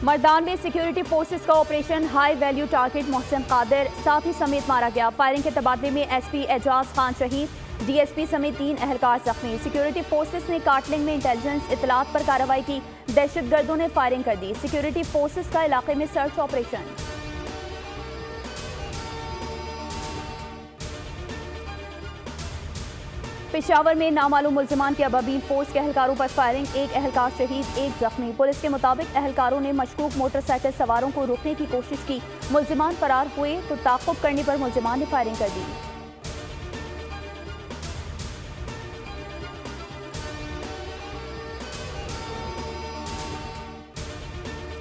मर्दान में security forces का operation high value target Mohsin Qadir साथी समेत मारा गया। फायरिंग के तबादले में एसपी एजाज खान शहीद, डीएसपी समेत 3 एहलकार जख्मी। सिक्योरिटी फोर्सेस ने काटलिंग में इंटेलिजेंस इतलात पर कार्रवाई की, दहशतगर्दों ने फायरिंग कर दी। सिक्योरिटी फोर्सेस का इलाके में सर्च ऑपरेशन। पेशावर में नामालूम मुल्जिमान की अबाबील फोर्स के एहलकारों पर फायरिंग, 1 एहलकार शहीद, 1 जख्मी। पुलिस के मुताबिक एहलकारों ने मशकूक मोटरसाइकिल सवारों को रोकने की कोशिश की। मुल्जिमान फरार हुए तो ताक़ुब करने पर मुल्जिमान ने फायरिंग कर दी।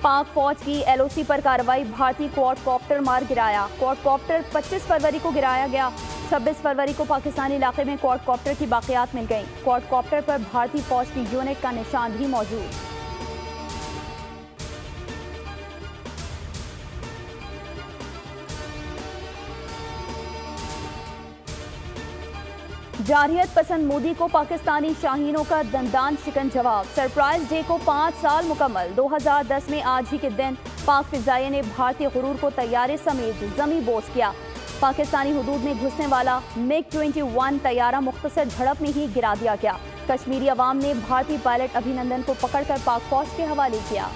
पाक फौज की एलओसी पर कार्रवाई, भारतीय क्वाडकॉप्टर मार गिराया। क्वाडकॉप्टर 25 फरवरी को गिराया गया। 26 फरवरी को पाकिस्तानी इलाके में क्वाडकॉप्टर की बाकियात मिल गईं। क्वाडकॉप्टर पर भारतीय फौज की यूनिट का निशान भी मौजूद। जारहियत पसंद मोदी को पाकिस्तानी शाहीनों का दंदान शिकन जवाब। सरप्राइज डे को 5 साल मुकम्मल। 2010 में आज ही के दिन पाक फिजाइया ने भारतीय गुरूर को तैयारे समेत जमी बोस किया। पाकिस्तानी हुदूद में घुसने वाला MiG-21 तैयारा मुख्तसर झड़प में ही गिरा दिया गया। कश्मीरी अवाम ने भारतीय पायलट अभिनंदन को पकड़कर पाक फौज के हवाले किया।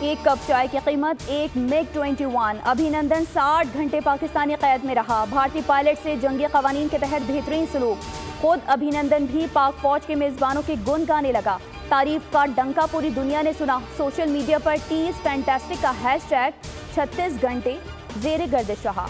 एक कप चाय की कीमत 1 MiG-21। अभिनंदन 60 घंटे पाकिस्तानी कैद में रहा। भारतीय पायलट से जंगी कवानीन के तहत बेहतरीन सलूक। खुद अभिनंदन भी पाक फौज के मेजबानों के गुण गाने लगा। तारीफ का डंका पूरी दुनिया ने सुना। सोशल मीडिया पर टी इज फैंटास्टिक का हैशटैग 36 घंटे ज़ेरे गर्दिश रहा।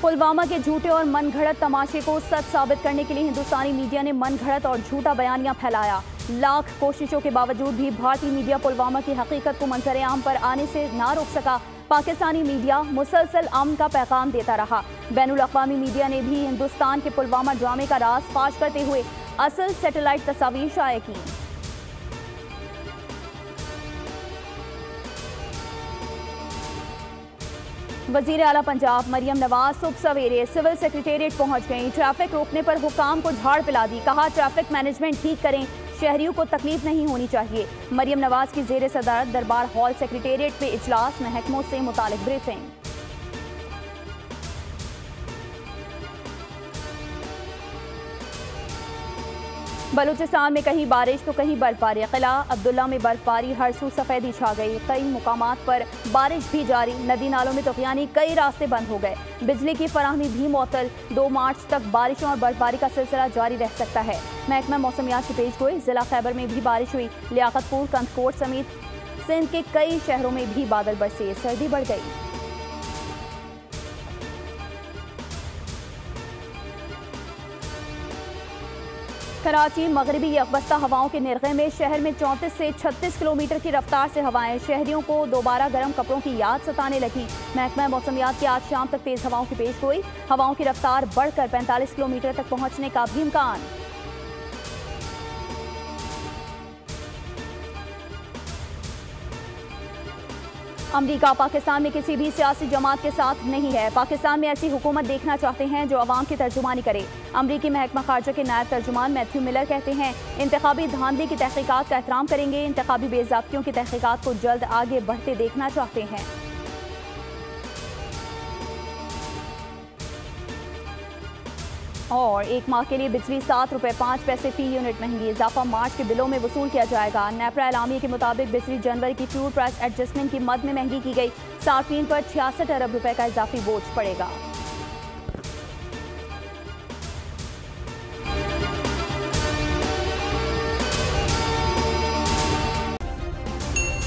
पुलवामा के झूठे और मनगढ़ंत तमाशे को सच साबित करने के लिए हिंदुस्तानी मीडिया ने मनगढ़ंत और झूठा बयानियां फैलाया। लाख कोशिशों के बावजूद भी भारतीय मीडिया पुलवामा की हकीकत को मंजर आम पर आने से ना रोक सका। पाकिस्तानी मीडिया मुसलसल अमन का पैगाम देता रहा। बैनुल अक़वामी मीडिया ने भी हिंदुस्तान के पुलवामा ड्रामे का राज फाश करते हुए असल सैटेलाइट तस्वीर शाया की। वज़ीर आला पंजाब मरियम नवाज सुबह सवेरे सिविल सेक्रेटेरिएट पहुंच गईं। ट्रैफिक रोकने पर हुकाम को झाड़ पिला दी। कहा ट्रैफिक मैनेजमेंट ठीक करें, शहरियों को तकलीफ नहीं होनी चाहिए। मरियम नवाज की ज़ेरे सदारत दरबार हॉल सेक्रेटेरिएट में इजलास, महकमों से मुतालिक ब्रीफिंग। बलूचिस्तान में कहीं बारिश तो कहीं बर्फबारी। किला अब्दुल्ला में बर्फबारी, हर सू सफेदी छा गई। कई मुकामात पर बारिश भी जारी। नदी नालों में तूफ़ानी, कई रास्ते बंद हो गए। बिजली की फराहमी भी मुअत्तल। 2 मार्च तक बारिशों और बर्फबारी का सिलसिला जारी रह सकता है। महकमा मौसमियात की पेशगोई। जिला खैबर में भी बारिश हुई। लियाकतपुर, कंदकोट समेत सिंध के कई शहरों में भी बादल बरसे। सर्दी बढ़ गई। कराची मगरबी यकबस्ता हवाओं के निर्गे में शहर में 34 से 36 किलोमीटर की रफ्तार से हवाएं। शहरियों को दोबारा गर्म कपड़ों की याद सताने लगी। महकमा मौसमियात की आज शाम तक तेज हवाओं की पेशगोई। हवाओं की रफ्तार बढ़कर 45 किलोमीटर तक पहुंचने का भी इम्कान। अमरीका पाकिस्तान में किसी भी सियासी जमात के साथ नहीं है। पाकिस्तान में ऐसी हुकूमत देखना चाहते हैं जो अवाम की तर्जुमानी करे। अमरीकी महकमा खारजा के नायब तर्जुमान मैथ्यू मिलर कहते हैं इंतखाबी धांधली की तहकीकात का एहतराम करेंगे। इंतखाबी बेज़ाब्तियों की तहकीकात को जल्द आगे बढ़ते देखना चाहते हैं। और 1 माह के लिए बिजली ₹7.05 फी यूनिट महंगी। इजाफा मार्च के बिलों में वसूल किया जाएगा। नेपरा एलामिया के मुताबिक बिजली जनवरी की फ्यूल प्राइस एडजस्टमेंट की मद में महंगी की गई। सार्फिन पर 66 अरब रुपए का इजाफी बोझ पड़ेगा।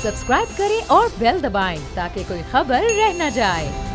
सब्सक्राइब करें और बेल दबाएं ताकि कोई खबर रह न जाए।